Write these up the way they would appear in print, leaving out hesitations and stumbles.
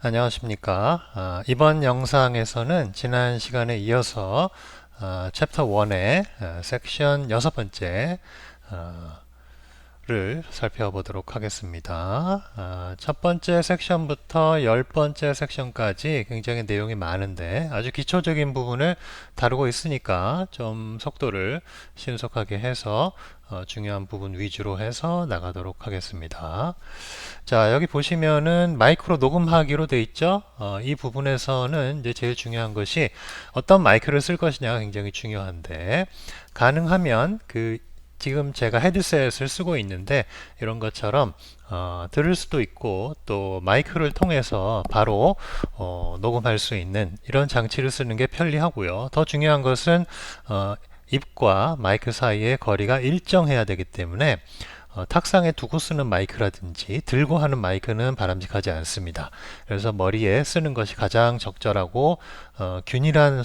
안녕하십니까. 이번 영상에서는 지난 시간에 이어서 챕터 1의 섹션 6번째 를 살펴보도록 하겠습니다. 첫 번째 섹션부터 10번째 섹션까지 굉장히 내용이 많은데 아주 기초적인 부분을 다루고 있으니까 좀 속도를 신속하게 해서 중요한 부분 위주로 해서 나가도록 하겠습니다. 자, 여기 보시면은 마이크로 녹음하기로 돼 있죠? 이 부분에서는 이제 제일 중요한 것이 어떤 마이크를 쓸 것이냐가 굉장히 중요한데, 가능하면 지금 제가 헤드셋을 쓰고 있는데 이런 것처럼 들을 수도 있고 또 마이크를 통해서 바로 녹음할 수 있는 이런 장치를 쓰는 게 편리하고요. 더 중요한 것은 입과 마이크 사이의 거리가 일정해야 되기 때문에 탁상에 두고 쓰는 마이크라든지 들고 하는 마이크는 바람직하지 않습니다. 그래서 머리에 쓰는 것이 가장 적절하고 균일한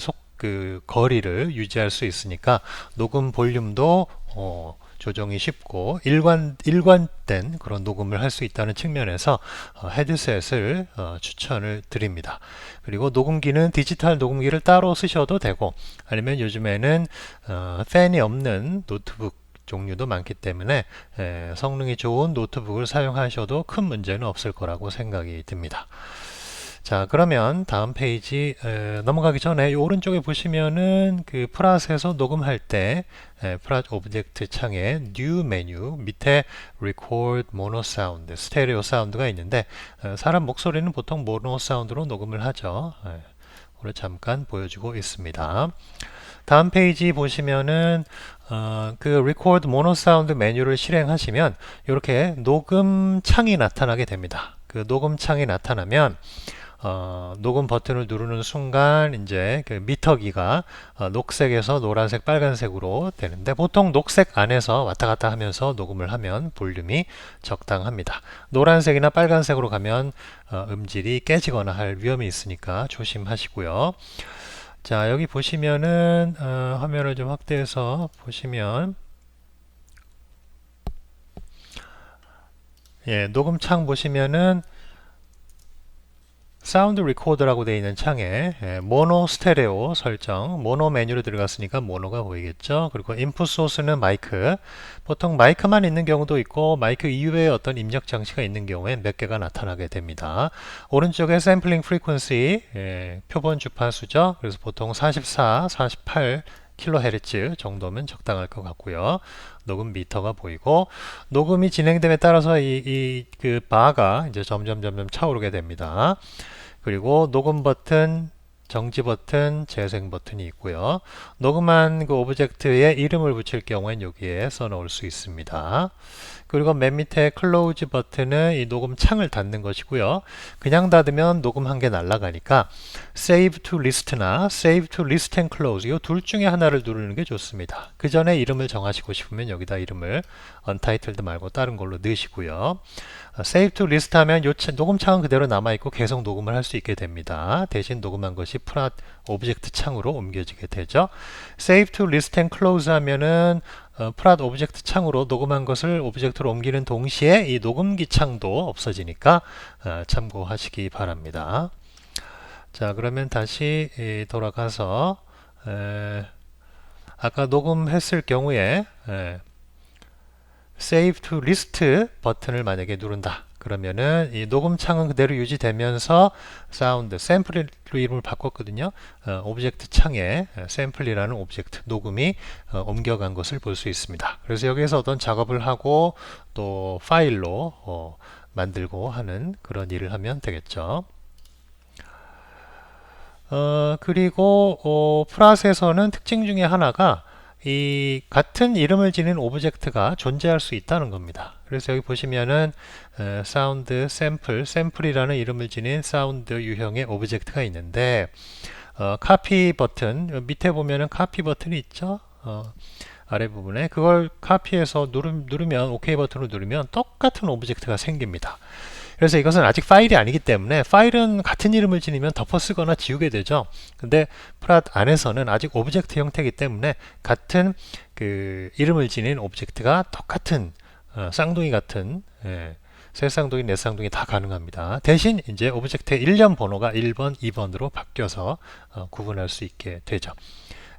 거리를 유지할 수 있으니까 녹음 볼륨도 조정이 쉽고 일관된 그런 녹음을 할 수 있다는 측면에서 헤드셋을 추천을 드립니다. 그리고 녹음기는 디지털 녹음기를 따로 쓰셔도 되고 아니면 요즘에는 팬이 없는 노트북 종류도 많기 때문에 성능이 좋은 노트북을 사용하셔도 큰 문제는 없을 거라고 생각이 듭니다. 자, 그러면 다음 페이지 넘어가기 전에 이 오른쪽에 보시면은 그 프랏에서 녹음할 때 프랏 오브젝트 창에 New 메뉴 밑에 Record Mono Sound, 스테레오 사운드가 있는데 사람 목소리는 보통 모노 사운드로 녹음을 하죠. 오늘 잠깐 보여주고 있습니다. 다음 페이지 보시면은 그 Record Mono Sound 메뉴를 실행하시면 이렇게 녹음 창이 나타나게 됩니다. 그 녹음 창이 나타나면 녹음 버튼을 누르는 순간 이제 그 미터기가 녹색에서 노란색, 빨간색으로 되는데 보통 녹색 안에서 왔다 갔다 하면서 녹음을 하면 볼륨이 적당합니다. 노란색이나 빨간색으로 가면 음질이 깨지거나 할 위험이 있으니까 조심하시고요. 자, 여기 보시면은 화면을 좀 확대해서 보시면 녹음창 보시면은 사운드 리코더라고 되어 있는 창에 모노 스테레오 설정, 모노 메뉴로 들어갔으니까 모노가 보이겠죠. 그리고 인풋 소스는 마이크. 보통 마이크만 있는 경우도 있고 마이크 이외에 어떤 입력 장치가 있는 경우에 몇 개가 나타나게 됩니다. 오른쪽에 샘플링 프리퀀시 표본 주파수죠. 그래서 보통 44, 48 킬로헤르츠 정도면 적당할 것 같고요. 녹음 미터가 보이고 녹음이 진행됨에 따라서 그 바가 이제 점점 차오르게 됩니다. 그리고 녹음 버튼, 정지 버튼, 재생 버튼이 있고요. 녹음한 그 오브젝트에 이름을 붙일 경우엔 여기에 써놓을 수 있습니다. 그리고 맨 밑에 클로즈 버튼은 이 녹음 창을 닫는 것이고요. 그냥 닫으면 녹음 한 개 날아가니까 Save to List나 Save to List and Close 이 둘 중에 하나를 누르는 게 좋습니다. 그 전에 이름을 정하시고 싶으면 여기다 이름을 Untitled 말고 다른 걸로 넣으시고요. Save to List 하면 녹음 창은 그대로 남아있고 계속 녹음을 할 수 있게 됩니다. 대신 녹음한 것이 프랏 오브젝트 창으로 옮겨지게 되죠. Save to List and Close 하면은 프랏 오브젝트 창으로 녹음한 것을 오브젝트로 옮기는 동시에 이 녹음기 창도 없어지니까 참고하시기 바랍니다. 자, 그러면 다시 돌아가서 아까 녹음했을 경우에 Save to List 버튼을 만약에 누른다. 그러면은 이 녹음 창은 그대로 유지되면서 사운드, 샘플로 이름을 바꿨거든요. 오브젝트 창에 샘플이라는 오브젝트, 녹음이 옮겨간 것을 볼 수 있습니다. 그래서 여기에서 어떤 작업을 하고 또 파일로 만들고 하는 그런 일을 하면 되겠죠. 그리고 프라스에서는 특징 중에 하나가 이 같은 이름을 지닌 오브젝트가 존재할 수 있다는 겁니다. 그래서 여기 보시면은 사운드 샘플이라는 이름을 지닌 사운드 유형의 오브젝트가 있는데 카피 버튼 밑에 보면은 카피 버튼이 있죠. 아래 부분에 그걸 카피해서 누르면 OK 버튼을 누르면 똑같은 오브젝트가 생깁니다. 그래서 이것은 아직 파일이 아니기 때문에 파일은 같은 이름을 지니면 덮어 쓰거나 지우게 되죠. 근데 프랏 안에서는 아직 오브젝트 형태이기 때문에 같은 그 이름을 지닌 오브젝트가 똑같은 쌍둥이 같은 세 쌍둥이, 네 쌍둥이 다 가능합니다. 대신 이제 오브젝트의 일련 번호가 1번, 2번으로 바뀌어서 구분할 수 있게 되죠.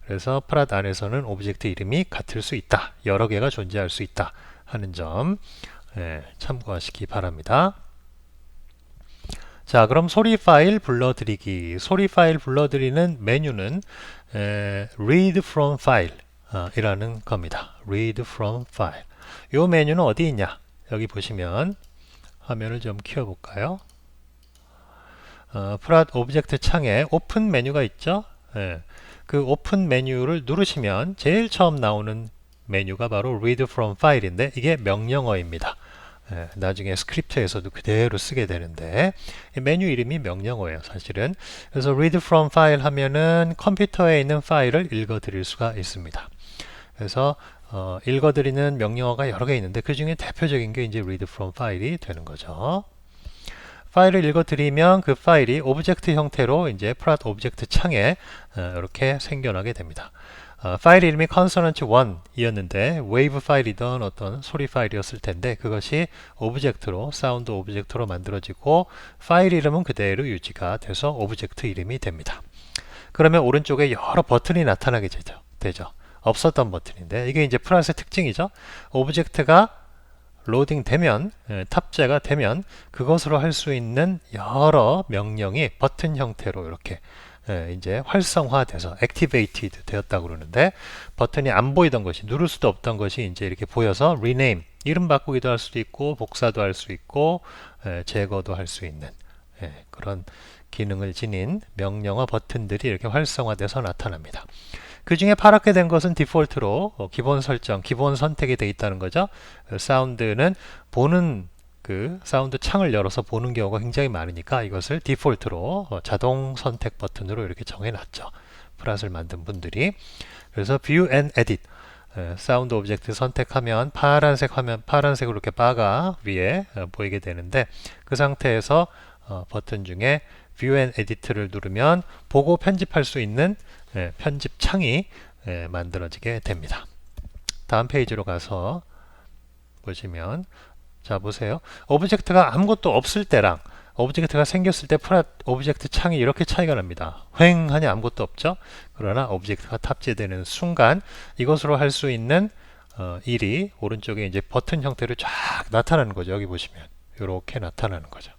그래서 프랏 안에서는 오브젝트 이름이 같을 수 있다. 여러 개가 존재할 수 있다 하는 점 참고하시기 바랍니다. 자, 그럼 소리 파일 불러드리기. 소리 파일 불러드리는 메뉴는 read from file 이라는 겁니다. read from file. 이 메뉴는 어디 있냐? 여기 보시면 화면을 좀 키워볼까요? 프랏 오브젝트 창에 오픈 메뉴가 있죠? 그 오픈 메뉴를 누르시면 제일 처음 나오는 메뉴가 바로 read from file인데 이게 명령어입니다. 나중에 스크립트에서도 그대로 쓰게 되는데 메뉴 이름이 명령어예요, 사실은. 그래서 read from file 하면은 컴퓨터에 있는 파일을 읽어 드릴 수가 있습니다. 그래서 읽어 드리는 명령어가 여러 개 있는데 그 중에 대표적인 게 이제 read from file이 되는 거죠. 파일을 읽어 드리면 그 파일이 오브젝트 형태로 이제 프랏 오브젝트 창에 이렇게 생겨나게 됩니다. 파일 이름이 consonant 1이었는데 웨이브 파일이던 어떤 소리 파일이었을 텐데 그것이 오브젝트로 사운드 오브젝트로 만들어지고 파일 이름은 그대로 유지가 돼서 오브젝트 이름이 됩니다. 그러면 오른쪽에 여러 버튼이 나타나게 되죠. 없었던 버튼인데 이게 이제 프랏의 특징이죠. 오브젝트가 로딩 되면, 탑재가 되면 그것으로 할 수 있는 여러 명령이 버튼 형태로 이렇게 이제 활성화돼서 activated 되었다고 그러는데 버튼이 안 보이던 것이 누를 수도 없던 것이 이제 이렇게 보여서 rename 이름 바꾸기도 할 수도 있고 복사도 할 수 있고 제거도 할 수 있는 그런 기능을 지닌 명령어 버튼들이 이렇게 활성화돼서 나타납니다. 그 중에 파랗게 된 것은 디폴트로 기본 설정, 기본 선택이 되어 있다는 거죠. 사운드는 보는 그 사운드 창을 열어서 보는 경우가 굉장히 많으니까 이것을 디폴트로 자동 선택 버튼으로 이렇게 정해놨죠. 프랏을 만든 분들이. 그래서 View and Edit 사운드 오브젝트 선택하면 파란색 화면, 파란색으로 이렇게 바가 위에 보이게 되는데 그 상태에서 버튼 중에 View and Edit를 누르면 보고 편집할 수 있는 편집 창이 만들어지게 됩니다. 다음 페이지로 가서 보시면 자 보세요. 오브젝트가 아무것도 없을 때랑 오브젝트가 생겼을 때 프랏 오브젝트 창이 이렇게 차이가 납니다. 휑하니 아무것도 없죠. 그러나 오브젝트가 탑재되는 순간 이것으로 할 수 있는 일이 오른쪽에 이제 버튼 형태로 쫙 나타나는 거죠. 여기 보시면 이렇게 나타나는 거죠.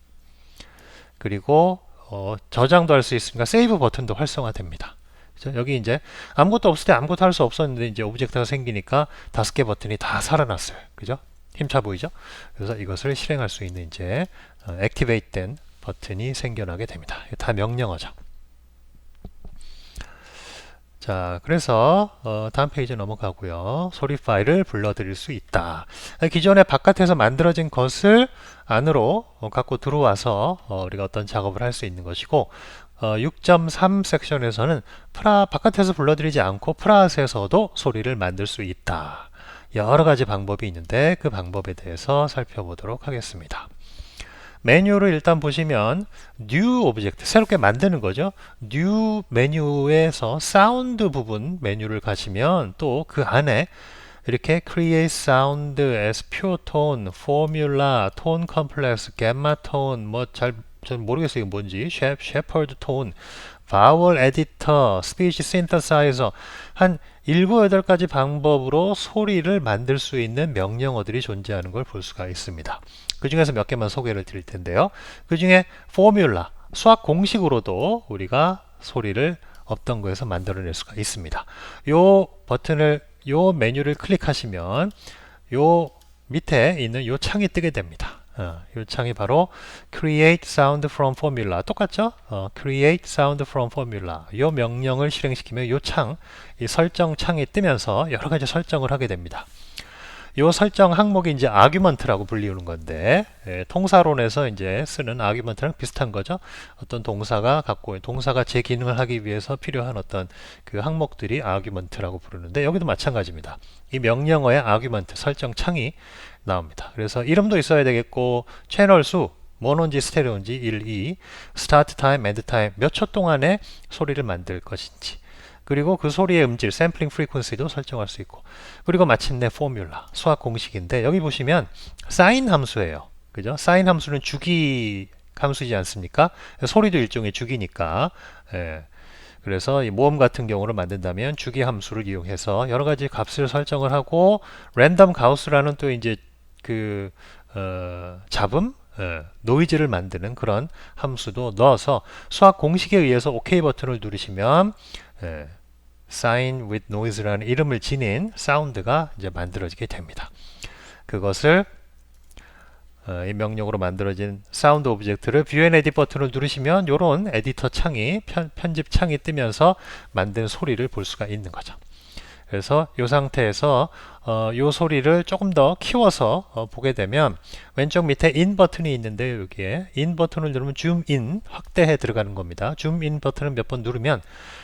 그리고 저장도 할 수 있으니까 세이브 버튼도 활성화됩니다. 그죠? 여기 이제 아무것도 없을 때 아무것도 할 수 없었는데 이제 오브젝트가 생기니까 5개 버튼이 다 살아났어요. 그죠? 힘차 보이죠? 그래서 이것을 실행할 수 있는 이제 액티베이트 된 버튼이 생겨나게 됩니다. 다 명령어죠. 자, 그래서 다음 페이지 넘어가고요. 소리 파일을 불러드릴 수 있다. 기존에 바깥에서 만들어진 것을 안으로 갖고 들어와서 우리가 어떤 작업을 할 수 있는 것이고 6.3 섹션에서는 바깥에서 불러드리지 않고 프랏에서도 소리를 만들 수 있다. 여러 가지 방법이 있는데 그 방법에 대해서 살펴보도록 하겠습니다. 메뉴를 일단 보시면 New 오브젝트, 새롭게 만드는 거죠. New 메뉴에서 사운드 부분 메뉴를 가시면 또 그 안에 이렇게 Create Sound as Pure Tone, Formula, Tone Complex, Gamma Tone, 뭐 잘 모르겠어요. 이게 뭔지. Shepherd Tone, Vowel Editor, Speech Synthesizer 한 7, 8가지 방법으로 소리를 만들 수 있는 명령어들이 존재하는 걸 볼 수가 있습니다. 그 중에서 몇 개만 소개를 드릴 텐데요. 그 중에 포뮬라, 수학 공식으로도 우리가 소리를 없던 거에서 만들어낼 수가 있습니다. 요 버튼을, 요 메뉴를 클릭하시면 요 밑에 있는 요 창이 뜨게 됩니다. 이 창이 바로 Create Sound from Formula 똑같죠? Create Sound from Formula 이 명령을 실행시키면 이 창, 이 설정 창이 뜨면서 여러 가지 설정을 하게 됩니다. 이 설정 항목이 이제 argument라고 불리우는 건데 통사론에서 이제 쓰는 argument랑 비슷한 거죠. 어떤 동사가 동사가 제 기능을 하기 위해서 필요한 어떤 그 항목들이 argument라고 부르는데 여기도 마찬가지입니다. 이 명령어의 argument 설정 창이 나옵니다. 그래서 이름도 있어야 되겠고 채널 수 모노인지 스테레오인지 1, 2 스타트 타임, 엔드 타임 몇 초 동안에 소리를 만들 것인지 그리고 그 소리의 음질, 샘플링 프리퀀시도 설정할 수 있고 그리고 마침내 포뮬라, 수학 공식인데 여기 보시면 사인 함수예요. 그죠? 사인 함수는 주기 함수이지 않습니까? 소리도 일종의 주기니까. 예. 그래서 이 모음 같은 경우를 만든다면 주기 함수를 이용해서 여러 가지 값을 설정을 하고 랜덤 가우스라는 또 이제 그 잡음 노이즈를 만드는 그런 함수도 넣어서 수학 공식에 의해서 OK 버튼을 누르시면 sign with noise라는 이름을 지닌 사운드가 이제 만들어지게 됩니다. 그것을 이 명령으로 만들어진 사운드 오브젝트를 View and Edit 버튼을 누르시면 이런 에디터 창이 편집 창이 뜨면서 만든 소리를 볼 수가 있는 거죠. 그래서 이 상태에서 이 소리를 조금 더 키워서 보게 되면 왼쪽 밑에 인 버튼이 있는데 여기에 인 버튼을 누르면 줌인 확대해 들어가는 겁니다. 줌인 버튼을 몇 번 누르면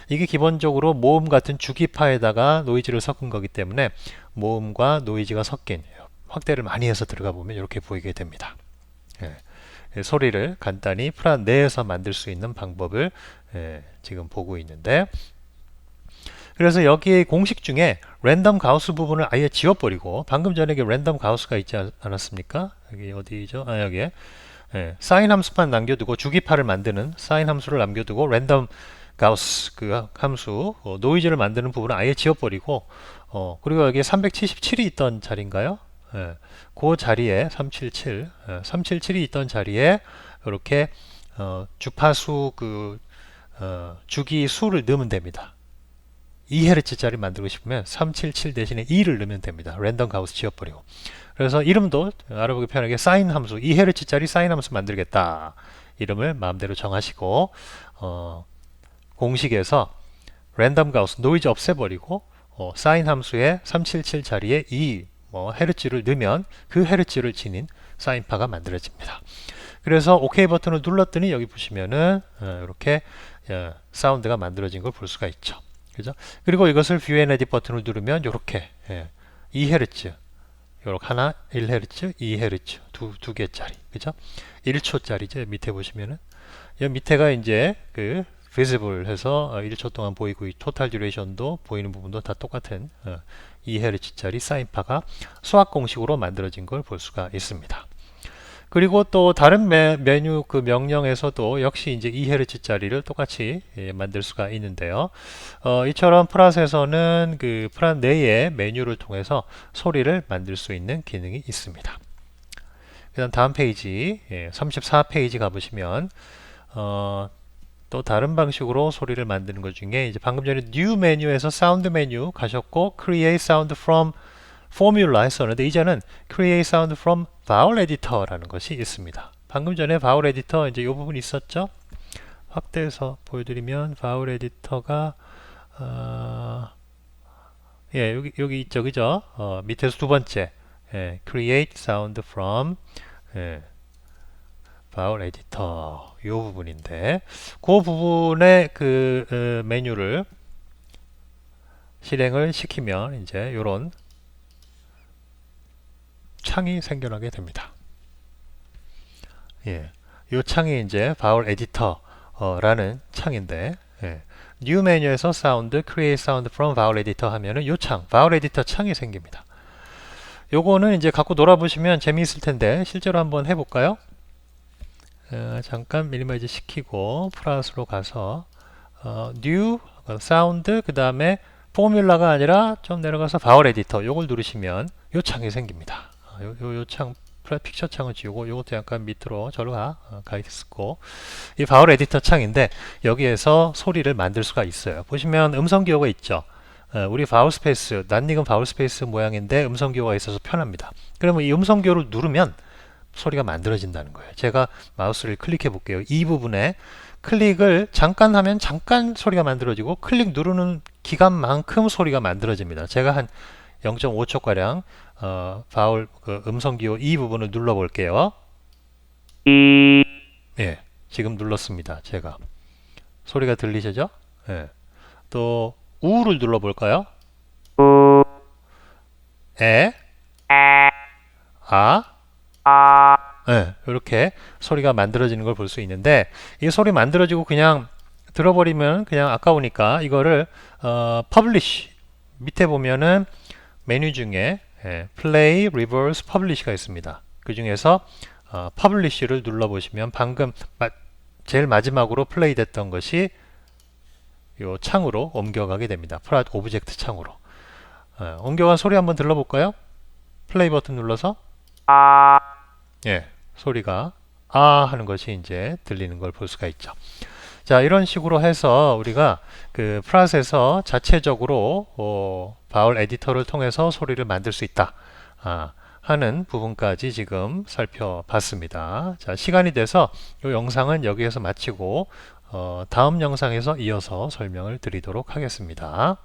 이게 기본적으로 모음 같은 주기파에다가 노이즈를 섞은 거기 때문에 모음과 노이즈가 섞인 확대를 많이 해서 들어가 보면 이렇게 보이게 됩니다. 소리를 간단히 프란 내에서 만들 수 있는 방법을 지금 보고 있는데, 그래서 여기에 공식 중에 랜덤 가우스 부분을 아예 지워버리고 방금 전에 랜덤 가우스가 있지 않았습니까? 여기 어디죠? 여기에 사인 함수만 남겨두고 주기파를 만드는 사인 함수를 남겨두고 랜덤 가우스 그 함수 노이즈를 만드는 부분을 아예 지워버리고 그리고 여기에 377이 있던 자리인가요? 그 자리에 377이 있던 자리에 이렇게 주파수 그 주기 수를 넣으면 됩니다. 2Hz짜리 만들고 싶으면 377 대신에 2를 넣으면 됩니다. 랜덤 가우스 지워버리고. 그래서 이름도 알아보기 편하게 사인 함수 2Hz짜리 사인 함수 만들겠다. 이름을 마음대로 정하시고 공식에서 랜덤 가우스 노이즈 없애버리고 사인 함수의 377 자리에 2 헤르츠를 넣으면 그 헤르츠를 지닌 사인파가 만들어집니다. 그래서 OK 버튼을 눌렀더니 여기 보시면은 이렇게 사운드가 만들어진 걸 볼 수가 있죠. 그죠? 그리고 이것을 View and Edit 버튼을 누르면 이렇게 2Hz 요렇게 하나 1Hz, 2Hz 두 개짜리 그죠? 1초짜리죠. 밑에 보시면은 이 밑에가 이제 그 visible 해서 1초 동안 보이고 이 토탈 듀레이션도 보이는 부분도 다 똑같은 2Hz짜리 사인파가 수학 공식으로 만들어진 걸 볼 수가 있습니다. 그리고 또 다른 메뉴 그 명령에서도 역시 이제 2Hz짜리를 똑같이 만들 수가 있는데요. 이처럼 프라스에서는 그 프란 내의 메뉴를 통해서 소리를 만들 수 있는 기능이 있습니다. 그다음 다음 페이지 34페이지 가보시면 또 다른 방식으로 소리를 만드는 것 중에 이제 방금 전에 New 메뉴에서 사운드 메뉴 가셨고 Create Sound from Formula 했었는데 이제는 Create Sound from Vowel Editor라는 것이 있습니다. 방금 전에 Vowel Editor 이제 이 부분 있었죠? 확대해서 보여드리면 Vowel Editor가 여기 있죠, 그죠? 밑에서 두 번째 Create Sound from Vowel Editor 이 부분인데 그 부분의 그 메뉴를 실행을 시키면 이제 이런 창이 생겨나게 됩니다. 이 창이 이제 Vowel Editor라는 창인데 New 메뉴에서 사운드 Create Sound from Vowel Editor 하면은 이 창, Vowel Editor 창이 생깁니다. 요거는 이제 갖고 놀아보시면 재미있을 텐데 실제로 한번 해볼까요? 잠깐 미니마이즈 시키고 플러스로 가서 New 사운드 그 다음에 포뮬라가 아니라 좀 내려가서 바울 에디터 요걸 누르시면 요 창이 생깁니다. 요 창 픽처 창을 지우고 요것도 약간 밑으로 절로 가 있고 이 바울 에디터 창인데 여기에서 소리를 만들 수가 있어요. 보시면 음성 기호가 있죠. 우리 바울 스페이스 낯익은 바울 스페이스 모양인데 음성 기호가 있어서 편합니다. 그러면 이 음성 기호를 누르면 소리가 만들어진다는 거예요. 제가 마우스를 클릭해 볼게요. 이 부분에 클릭을 잠깐 하면 잠깐 소리가 만들어지고 클릭 누르는 기간만큼 소리가 만들어집니다. 제가 한 0.5초 가량 바울 그 음성 기호 이 부분을 눌러 볼게요. 지금 눌렀습니다. 제가 소리가 들리시죠? 또 우를 눌러 볼까요? 이렇게 소리가 만들어지는 걸 볼 수 있는데 이 소리 만들어지고 그냥 들어버리면 그냥 아까우니까 이거를 publish 밑에 보면은 메뉴 중에 play, reverse, publish가 있습니다. 그 중에서 퍼블리쉬를 눌러보시면 방금 제일 마지막으로 플레이 됐던 것이 이 창으로 옮겨가게 됩니다. 프라이빗 오브젝트 창으로. 옮겨간 소리 한번 들러볼까요? 플레이 버튼 눌러서 예, 소리가 하는 것이 이제 들리는 걸 볼 수가 있죠. 자, 이런 식으로 해서 우리가 그 프라셋에서 자체적으로 바울 에디터를 통해서 소리를 만들 수 있다 하는 부분까지 지금 살펴봤습니다. 자, 시간이 돼서 이 영상은 여기에서 마치고 다음 영상에서 이어서 설명을 드리도록 하겠습니다.